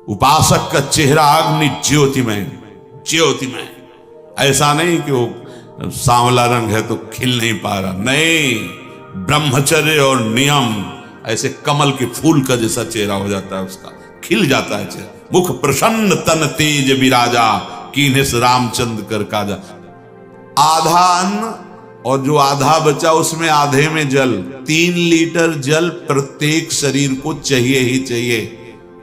उपासक का चेहरा अग्नि ज्योतिमय, ज्योतिमय। ऐसा नहीं कि वो सांवला रंग है तो खिल नहीं पा रहा, नहीं, ब्रह्मचर्य और नियम, ऐसे कमल के फूल का जैसा चेहरा हो जाता है उसका, खिल जाता है चेहरा। मुख प्रसन्न तन तेज विराजा, कीन्हिस रामचंद्र कर काजा। आधा अन्न और जो आधा बचा उसमें आधे में जल, 3 लीटर जल प्रत्येक शरीर को चाहिए ही चाहिए।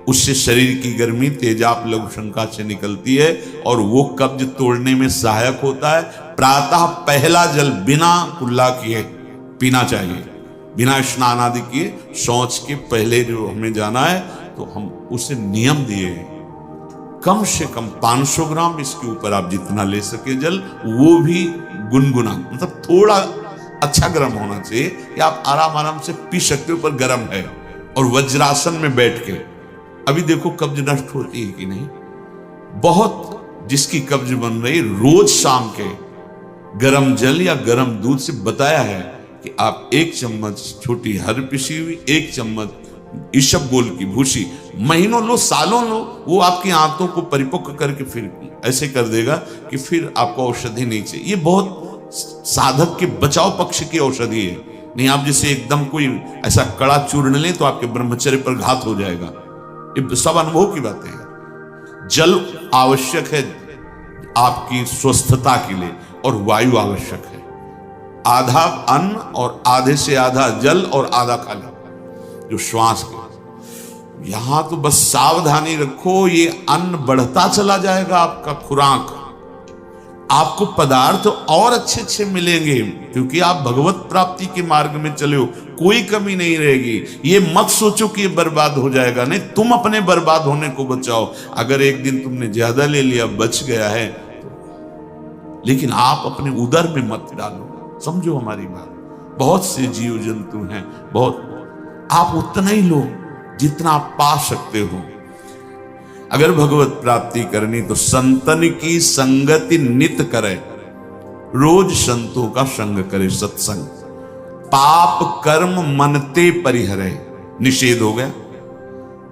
उससे शरीर की गर्मी तेजाब लघु शंका से निकलती है और वो कब्ज तोड़ने में सहायक होता है। प्रातः पहला जल बिना कुल्ला किए पीना चाहिए, बिना स्नान आदि किए, शौच के पहले जो हमें जाना है तो हम उसे नियम दिए कम से कम 500 ग्राम, इसके ऊपर आप जितना ले सके जल, वो भी गुनगुना, मतलब थोड़ा अच्छा गर्म होना चाहिए कि आप आराम आराम से पी सकते हो, पर गर्म है। और वज्रासन में बैठ के, अभी देखो कब्ज नष्ट होती है कि नहीं, बहुत जिसकी कब्ज बन रही, रोज शाम के गर्म जल या गर्म दूध से बताया है कि आप 1 चम्मच छोटी हर पिसी हुई, 1 चम्मच ईशबगोल की भूसी महीनों लो, सालों लो, वो आपकी आंतों को परिपक्व करके फिर ऐसे कर देगा कि फिर आपको औषधि नहीं चाहिए। ये बहुत साधक के बचाव पक्ष की औषधि है। नहीं आप जैसे एकदम कोई ऐसा कड़ा चूर्ण लें तो आपके ब्रह्मचर्य पर घात हो जाएगा। ये सब अनुभव की बातें हैं। जल आवश्यक है आपकी स्वस्थता के लिए और वायु आवश्यक है। आधा अन्न और आधे से आधा जल और आधा खाली जो श्वास के। यहां तो बस सावधानी रखो, ये अन्न बढ़ता चला जाएगा आपका खुराक, आपको पदार्थ और अच्छे अच्छे मिलेंगे क्योंकि आप भगवत प्राप्ति के मार्ग में चले हो, कोई कमी नहीं रहेगी। ये मत सोचो कि ये बर्बाद हो जाएगा, नहीं, तुम अपने बर्बाद होने को बचाओ। अगर एक दिन तुमने ज्यादा ले लिया, बच गया है तो, लेकिन आप अपने उदर में मत डालो, समझो हमारी बात। बहुत से जीव जंतु हैं, बहुत, आप उतना ही लो जितना आप पा सकते हो। अगर भगवत प्राप्ति करनी तो संतन की संगति नित करे, रोज संतों का संग करे, सत्संग। पाप कर्म मनते परिहरे, निषेध हो गया।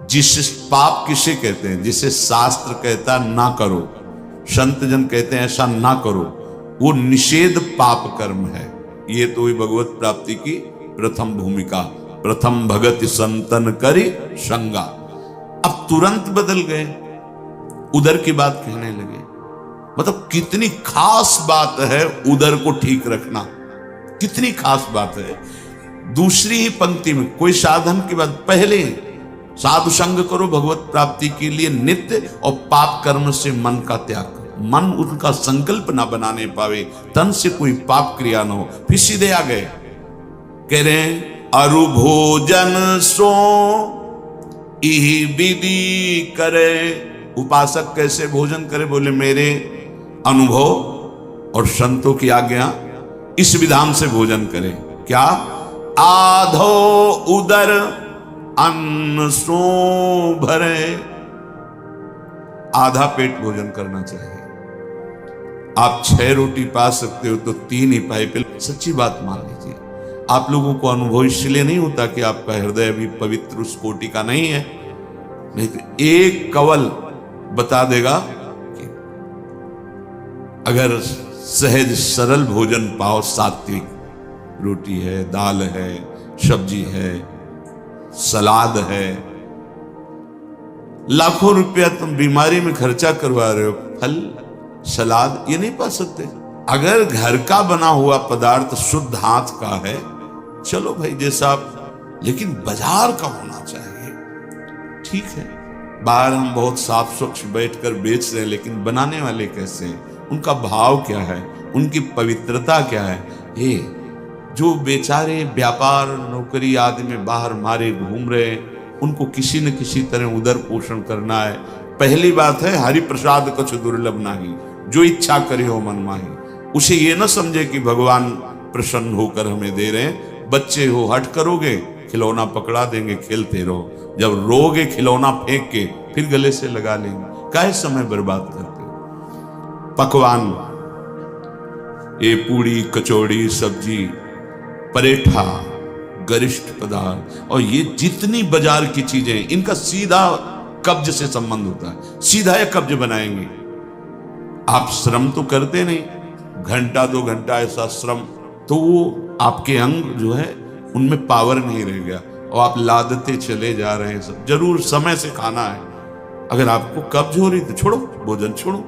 जिस पाप किसे कहते हैं? जिसे शास्त्र कहता ना करो, संत जन कहते हैं ऐसा ना करो, वो निषेध पाप कर्म है। ये तो हुई भगवत प्राप्ति की प्रथम भूमिका। प्रथम भगत संतन करी संगा। अब तुरंत बदल गए, उदर की बात कहने लगे। मतलब कितनी खास बात है उदर को ठीक रखना, कितनी खास बात है। दूसरी ही पंक्ति में कोई साधन की बात, पहले साधु संग करो भगवत प्राप्ति के लिए नित्य, और पाप कर्म से मन का त्याग करो। मन उनका संकल्प ना बनाने पावे, तन से कोई पाप क्रिया ना हो। फिर सीधे आ गए, कह रहे हैं अरु भोजन सो इहि विधि करे। उपासक कैसे भोजन करे? बोले मेरे अनुभव और संतों की आज्ञा, इस विधान से भोजन करे। क्या? आधो उदर अन्न सो भरे, आधा पेट भोजन करना चाहिए। आप 6 रोटी पा सकते हो तो 3 ही पाए, पहले सच्ची बात मान लीजिए। आप लोगों को अनुभव इसलिए नहीं होता कि आपका हृदय भी पवित्र उस कोटि का नहीं है, नहीं तो एक कवल बता देगा कि अगर सहज सरल भोजन पाओ, सात्विक रोटी है, दाल है, सब्जी है, सलाद है, लाखों रुपया तुम बीमारी में खर्चा करवा रहे हो, फल सलाद ये नहीं पा सकते। अगर घर का बना हुआ पदार्थ शुद्ध हाथ का है, चलो भाई जैसा आप, लेकिन बाजार का होना चाहिए। ठीक है, बाहर हम बहुत साफ स्वच्छ बैठकर बेच रहे हैं, लेकिन बनाने वाले कैसे हैं, उनका भाव क्या है, उनकी पवित्रता क्या है। ये जो बेचारे व्यापार नौकरी आदि में बाहर मारे घूम रहे हैं, उनको किसी न किसी तरह उदर पोषण करना है। पहली बात है हरि प्रसाद कछु दुर्लभ नाही, जो इच्छा करे हो मन माही। उसे ये न समझे कि भगवान प्रसन्न होकर हमें दे रहे हैं। बच्चे हो, हट करोगे खिलौना पकड़ा देंगे, खेलते रहो। जब रोगे खिलौना फेंक के फिर गले से लगा लेंगे। काहे समय बर्बाद करते हो? पकवान, ये पूड़ी कचौड़ी सब्जी परेठा गरिष्ठ पदार्थ और ये जितनी बाजार की चीजें, इनका सीधा कब्ज से संबंध होता है, सीधा ये कब्ज बनाएंगे। आप श्रम तो करते नहीं, घंटा 2 घंटा ऐसा श्रम, तो वो आपके अंग जो है उनमें पावर नहीं रह गया और आप लादते चले जा रहे हैं। सब जरूर समय से खाना है, अगर आपको कब्ज हो रही तो छोड़ो, भोजन छोड़ो।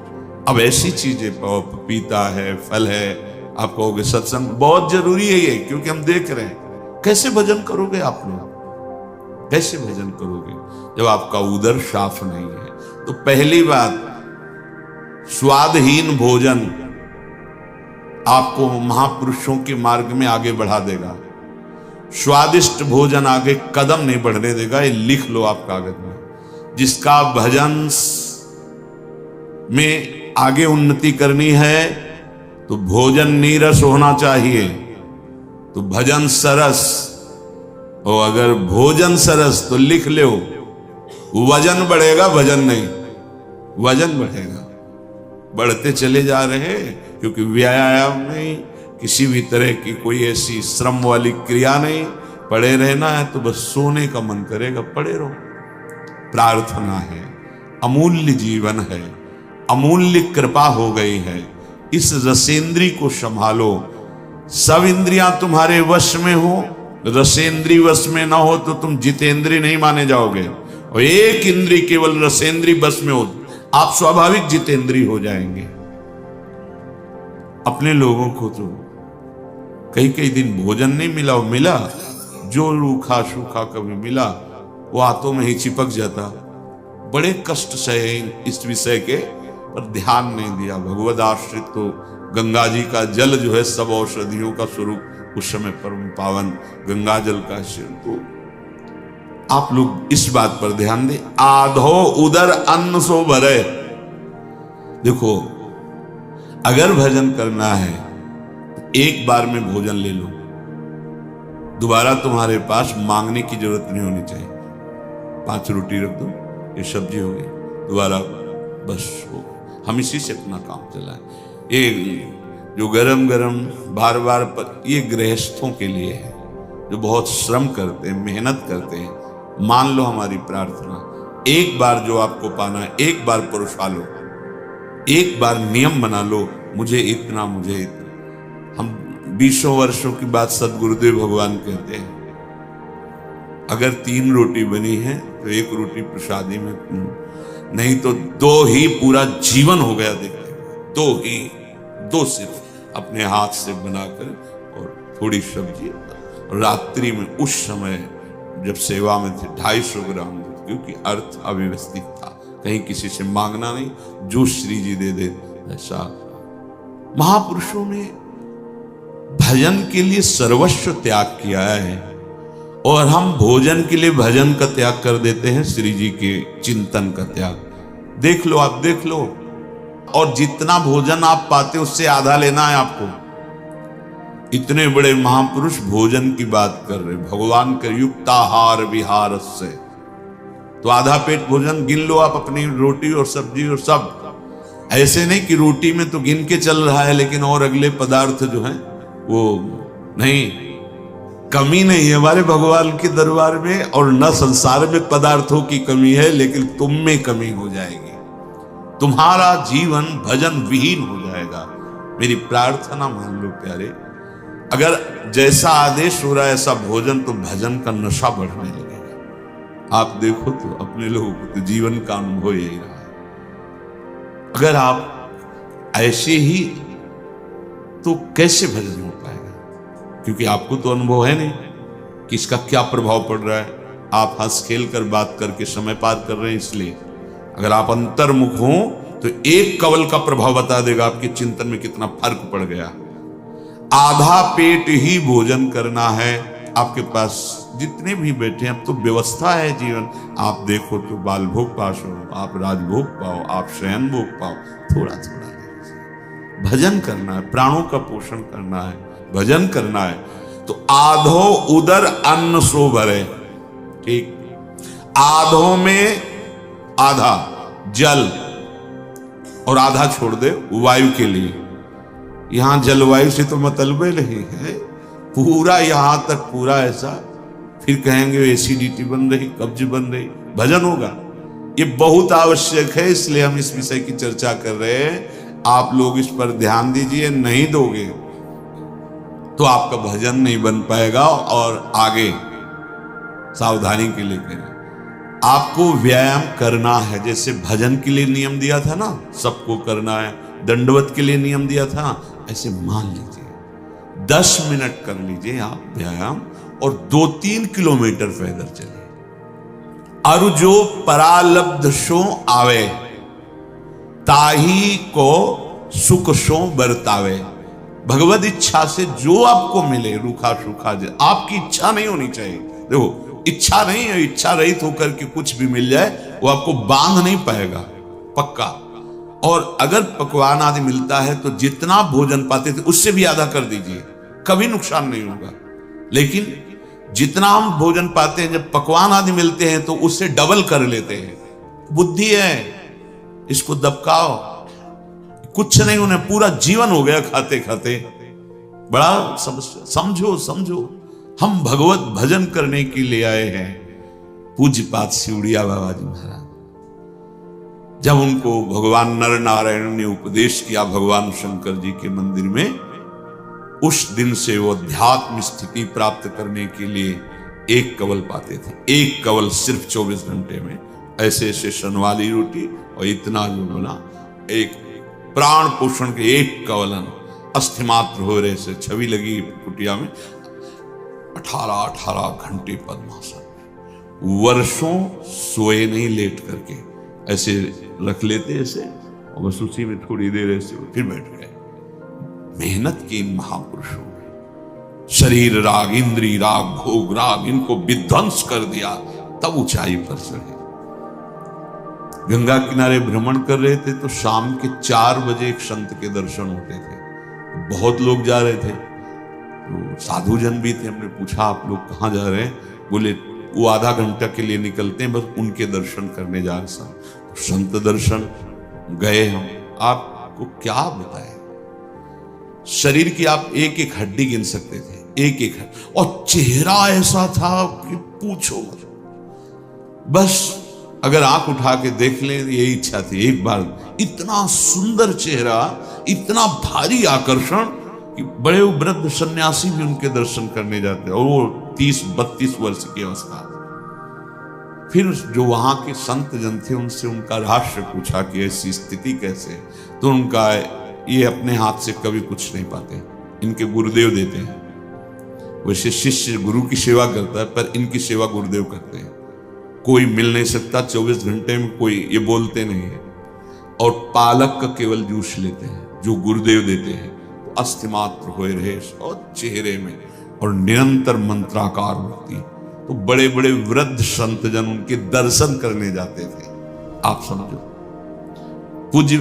अब ऐसी चीजें, पपीता है, फल है, आप कहोगे सत्संग बहुत जरूरी है ये, क्योंकि हम देख रहे हैं। कैसे भजन करोगे आप लोग, कैसे भजन करोगे जब आपका उदर साफ नहीं है? तो पहली बात, स्वादहीन भोजन आपको महापुरुषों के मार्ग में आगे बढ़ा देगा। स्वादिष्ट भोजन आगे कदम नहीं बढ़ने देगा। ये लिख लो आप कागज में। जिसका भजन में आगे उन्नति करनी है तो भोजन नीरस होना चाहिए, तो भजन सरस। और अगर भोजन सरस तो लिख लो, वजन बढ़ेगा, भजन नहीं, वजन बढ़ेगा। बढ़ते चले जा रहे हैं, क्योंकि व्यायाम नहीं, किसी भी तरह की कोई ऐसी श्रम वाली क्रिया नहीं। पड़े रहना है तो बस सोने का मन करेगा, पड़े रहो। प्रार्थना है, अमूल्य जीवन है, अमूल्य कृपा हो गई है। इस रसेंद्री को संभालो। सब इंद्रियां तुम्हारे वश में हो, रसेंद्री वश में ना हो तो तुम जितेंद्री नहीं माने जाओगे। और एक इंद्री केवल रसेंद्री वश में हो, आप स्वाभाविक जितेंद्री हो जाएंगे। अपने लोगों को तो कई दिन भोजन नहीं मिला, और मिला जो रूखा सूखा कभी मिला वो हाथों में ही चिपक जाता। बड़े कष्ट सहे इस विषय के, पर ध्यान नहीं दिया। भगवद आश्रित तो गंगा जी का जल जो है सब औषधियों का स्वरूप, उस समय परम पावन गंगा जल का शिव। तो आप लोग इस बात पर ध्यान दें। आधो उदर अन्न सो भरे। देखो, अगर भजन करना है एक बार में भोजन ले लो, दोबारा तुम्हारे पास मांगने की जरूरत नहीं होनी चाहिए। 5 रोटी रख दो, ये सब्जी हो गई, दोबारा बस हो। हम इसी से अपना काम चलाएं। ये जो गरम गरम बार बार पर, ये गृहस्थों के लिए है जो बहुत श्रम करते हैं, मेहनत करते हैं। मान लो हमारी प्रार्थना, एक बार जो आपको पाना है, एक बार पुरुषा लो, एक बार नियम बना लो, मुझे इतना, मुझे इतना। हम 20 वर्षों की बात सदगुरुदेव भगवान कहते हैं, अगर 3 रोटी बनी है तो 1 रोटी प्रसादी में, नहीं तो 2 ही पूरा जीवन हो गया। देखते 2 ही, 2 सिर्फ अपने हाथ से बनाकर, और थोड़ी सब्जी। रात्रि में उस समय जब सेवा में थे 250 ग्राम, क्योंकि अर्थ अव्यवस्थित था, कहीं किसी से मांगना नहीं, जो श्री जी दे दे ऐसा। महापुरुषों ने भजन के लिए सर्वस्व त्याग किया है, और हम भोजन के लिए भजन का त्याग कर देते हैं, श्री जी के चिंतन का त्याग। देख लो, आप देख लो। और जितना भोजन आप पाते उससे आधा लेना है आपको। इतने बड़े महापुरुष भोजन की बात कर रहे, भगवान कर युक्ताहार विहार से, तो आधा पेट भोजन गिन लो आप, अपनी रोटी और सब्जी और सब। ऐसे नहीं कि रोटी में तो गिन के चल रहा है, लेकिन और अगले पदार्थ जो हैं वो नहीं। कमी नहीं है हमारे भगवान के दरबार में, और न संसार में पदार्थों की कमी है, लेकिन तुम में कमी हो जाएगी। तुम्हारा जीवन भजन विहीन हो जाएगा। मेरी प्रार्थना मान लो प्यारे, अगर जैसा आदेश हो रहा है ऐसा भोजन, तो भजन का नशा बढ़ने लगेगा। आप देखो तो अपने लोगों को तो जीवन का अनुभव यही रहा है। अगर आप ऐसे ही, तो कैसे भजन हो पाएगा? क्योंकि आपको तो अनुभव है नहीं कि इसका क्या प्रभाव पड़ रहा है। आप हंस खेल कर बात करके समय पार कर रहे हैं, इसलिए अगर आप अंतर्मुख हो तो एक कवल का प्रभाव बता देगा आपके चिंतन में कितना फर्क पड़ गया। आधा पेट ही भोजन करना है। आपके पास जितने भी बैठे हैं, अब तो व्यवस्था है जीवन। आप देखो तो बाल भोग पास हो, आप राजभोग पाओ, आप शयन भोग पाओ, थोड़ा थोड़ा भजन करना है, प्राणों का पोषण करना है, भजन करना है। तो आधो उदर अन्न सो भरे। ठीक, आधो में आधा जल और आधा छोड़ दे वायु के लिए। यहां जलवायु से तो मतलब नहीं है, पूरा यहां तक पूरा ऐसा। फिर कहेंगे एसिडिटी बन रही, कब्ज बन रही, भजन होगा। ये बहुत आवश्यक है, इसलिए हम इस विषय की चर्चा कर रहे हैं। आप लोग इस पर ध्यान दीजिए, नहीं दोगे तो आपका भजन नहीं बन पाएगा। और आगे सावधानी के लिए करें, आपको व्यायाम करना है। जैसे भजन के लिए नियम दिया था ना, सबको करना है, दंडवत के लिए नियम दिया था, ऐसे मान लीजिए 10 मिनट कर लीजिए आप व्यायाम, और 2-3 किलोमीटर पैदल चलिए। अरु जो परालब्ध शो आवे, ताही को सुख शो बरतावे। भगवत इच्छा से जो आपको मिले, रूखा सूखा, आपकी इच्छा नहीं होनी चाहिए। देखो, इच्छा नहीं है, इच्छा रहित होकर के कुछ भी मिल जाए वो आपको बांध नहीं पाएगा, पक्का। और अगर पकवान आदि मिलता है तो जितना भोजन पाते थे उससे भी आधा कर दीजिए, कभी नुकसान नहीं होगा। लेकिन जितना हम भोजन पाते हैं, जब पकवान आदि मिलते हैं तो उससे डबल कर लेते हैं। बुद्धि है, इसको दबकाओ, कुछ नहीं, उन्हें पूरा जीवन हो गया खाते खाते। बड़ा समझो समझो, हम भगवत भजन करने के लिए आए हैं। पूज्यपाद सिवड़िया बाबा जी महाराज, जब उनको भगवान नर नारायण ने उपदेश किया भगवान शंकर जी के मंदिर में, उस दिन से वो अध्यात्म स्थिति प्राप्त करने के लिए एक कवल पाते थे। एक कवल सिर्फ 24 घंटे में, ऐसे ऐसे शनवाली रोटी और इतना जो बना, एक प्राण पोषण के एक कवलन, अस्थिमात्र हो रहे से छवि लगी कुटिया में, 18 घंटे पद्मासन, वर्षों सोए नहीं, लेट करके ऐसे रख लेते ऐसे, और बस उसी में थोड़ी देर ऐसे फिर बैठ गए। मेहनत की इन महापुरुषों ने शरीर राग, इंद्री राग, भोग राग, इनको विध्वंस कर दिया, तब ऊंचाई पर चढ़े। गंगा किनारे भ्रमण कर रहे थे तो शाम के 4 बजे एक संत के दर्शन होते थे। बहुत लोग जा रहे थे, तो साधु जन भी थे। हमने पूछा आप लोग कहाँ जा रहे हैं? बोले वो आधा घंटा के लिए निकलते हैं, बस उनके दर्शन करने जा रहे हैं। तो संत दर्शन गए हम। आपको क्या बताएं, शरीर की आप एक एक हड्डी गिन सकते थे, एक एक हड्डी, और चेहरा ऐसा था कि पूछो मत। बस अगर आंख उठा के देख लें, यही इच्छा थी एक बार। इतना सुंदर चेहरा, इतना भारी आकर्षण कि बड़े वृद्ध सन्यासी भी उनके दर्शन करने जाते, और वो 30-32 वर्ष की अवस्था। फिर जो वहां के संत जन थे उनसे उनका रहस्य पूछा कि ऐसी स्थिति कैसे, तो उनका ये अपने हाथ से कभी कुछ नहीं पाते, इनके गुरुदेव देते हैं। वैसे शिष्य गुरु की सेवा करता है, पर इनकी सेवा गुरुदेव करते हैं। कोई मिल नहीं सकता 24 घंटे में, कोई ये बोलते नहीं है। और पालक का केवल जूस लेते हैं जो गुरुदेव देते हैं, तो अस्थिमात्र होए रहे और चेहरे में, और निरंतर मंत्राकार होती। तो बड़े बड़े वृद्ध संत जन उनके दर्शन करने जाते थे। आप समझो, पूज्य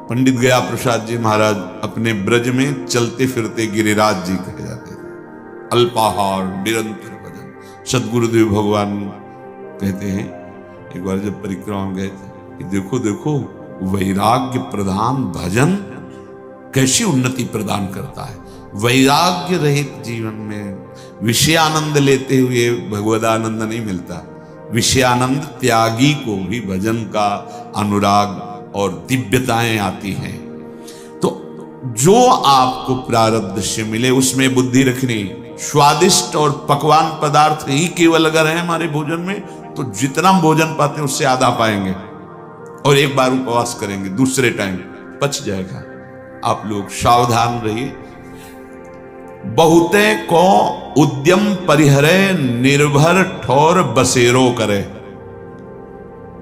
पंडित गया प्रसाद जी महाराज अपने ब्रज में चलते फिरते गिरिराज जी कहे जाते थे। अल्पाहार, निरंतर भजन। सदगुरुदेव भगवान कहते हैं, एक बार जब परिक्रमा में गए थे, कि देखो देखो वैराग्य प्रधान भजन कैसी उन्नति प्रदान करता है। वैराग्य रहित जीवन में विषयानंद लेते हुए भगवदानंद नहीं मिलता। विषयानंद त्यागी को भी भजन का अनुराग और दिव्यताएं आती हैं। तो जो आपको प्रारब्ध से मिले उसमें बुद्धि रखनी। स्वादिष्ट और पकवान पदार्थ ही केवल अगर है हमारे भोजन में, तो जितना भोजन पाते हैं उससे आधा पाएंगे, और एक बार उपवास करेंगे, दूसरे टाइम पच जाएगा। आप लोग सावधान रहिए। बहुते को उद्यम परिहरे, निर्भर ठोर बसेरो करे।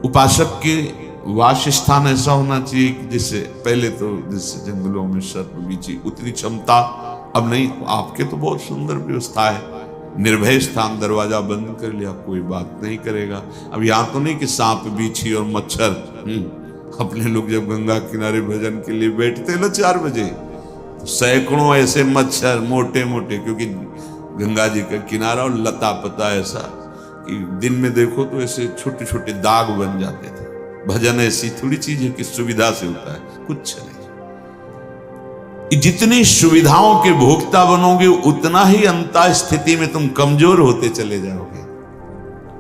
उपासक की वास स्थान ऐसा होना चाहिए कि जिससे पहले तो जिससे जंगलों में सर्प बीची उतनी क्षमता अब नहीं। आपके तो बहुत सुंदर व्यवस्था है, निर्भय स्थान, दरवाजा बंद कर लिया, कोई बात नहीं करेगा। अब यहाँ तो नहीं कि सांप बीछी और मच्छर। अपने लोग जब गंगा किनारे भजन के लिए बैठते ना 4 बजे, तो सैकड़ों ऐसे मच्छर मोटे मोटे, क्योंकि गंगा जी का किनारा और लता पता ऐसा कि दिन में देखो तो ऐसे छोटे छोटे दाग बन जाते थे। भजन ऐसी थोड़ी चीज है कि सुविधा से होता है, कुछ नहीं। जितनी सुविधाओं के भोक्ता बनोगे उतना ही अंता स्थिति में तुम कमजोर होते चले जाओगे।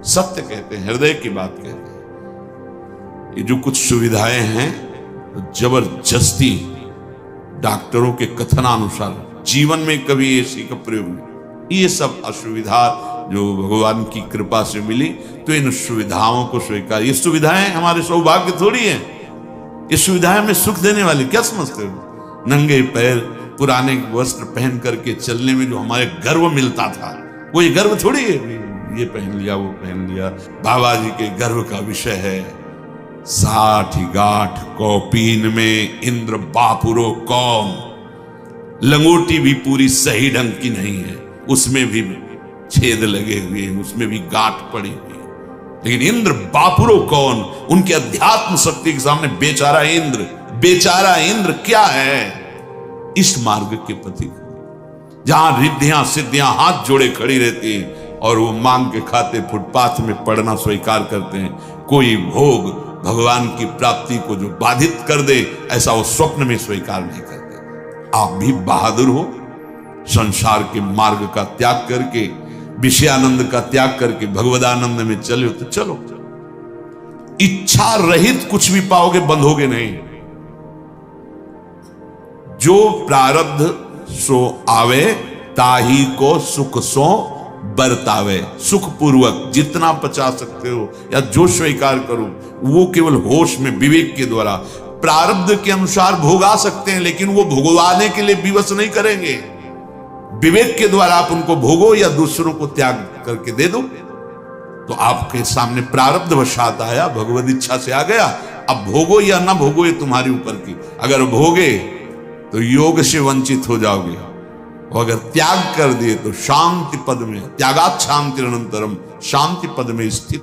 सत्य कहते हैं, हृदय की बात कहते हैं। ये जो कुछ सुविधाएं हैं तो जबरदस्ती डॉक्टरों के कथनानुसार जीवन में कभी एसी का प्रयोग नहीं। ये सब असुविधा जो भगवान की कृपा से मिली, तो इन सुविधाओं को स्वीकार। ये सुविधाएं हमारे सौभाग्य थोड़ी है, ये सुविधाएं में सुख देने वाली। क्या समझते हो? नंगे पैर पुराने वस्त्र पहन करके चलने में जो हमारे गर्व मिलता था, वो ये गर्व थोड़ी है। ये पहन लिया, वो पहन लिया। बाबा जी के गर्व का विषय है 60 गांठ कौपीन में इंद्र बापुरो कौम। लंगोटी भी पूरी सही ढंग की नहीं है, उसमें भी छेद लगे हुए हैं, उसमें भी गांठ पड़ी हुई है। लेकिन इंद्र बापुरो कौन? उनके अध्यात्म शक्ति के सामने बेचारा इंद्र, बेचारा इंद्र क्या है? इस मार्ग के प्रतीक, जहां रिद्धियां सिद्धियां हाथ जोड़े खड़ी रहती हैं और वो मांग के खाते फुटपाथ में पड़ना स्वीकार करते हैं। कोई भोग भगवान की प्राप्ति को जो बाधित कर दे, ऐसा वो स्वप्न में स्वीकार नहीं करते। आप भी बहादुर हो, संसार के मार्ग का त्याग करके, विषयानंद का त्याग करके भगवदानंद में चले हो तो चलो। इच्छा रहित कुछ भी पाओगे, बंधोगे नहीं। जो प्रारब्ध सो आवे, ताही को सुख सो बरतावे। सुख पूर्वक जितना पचा सकते हो या जो स्वीकार करो, वो केवल होश में विवेक के द्वारा प्रारब्ध के अनुसार भोगा सकते हैं, लेकिन वो भोगवाने के लिए विवश नहीं करेंगे। विवेक के द्वारा आप उनको भोगो या दूसरों को त्याग करके दे दो। तो आपके सामने प्रारब्ध वशात आया, भगवद इच्छा से आ गया। अब भोगो या ना भोगो, ये तुम्हारे ऊपर की। अगर भोगे तो योग से वंचित हो जाओगे, और अगर त्याग कर दिए तो शांति पद में, त्यागात शांति अनंतरम, शांति पद में स्थित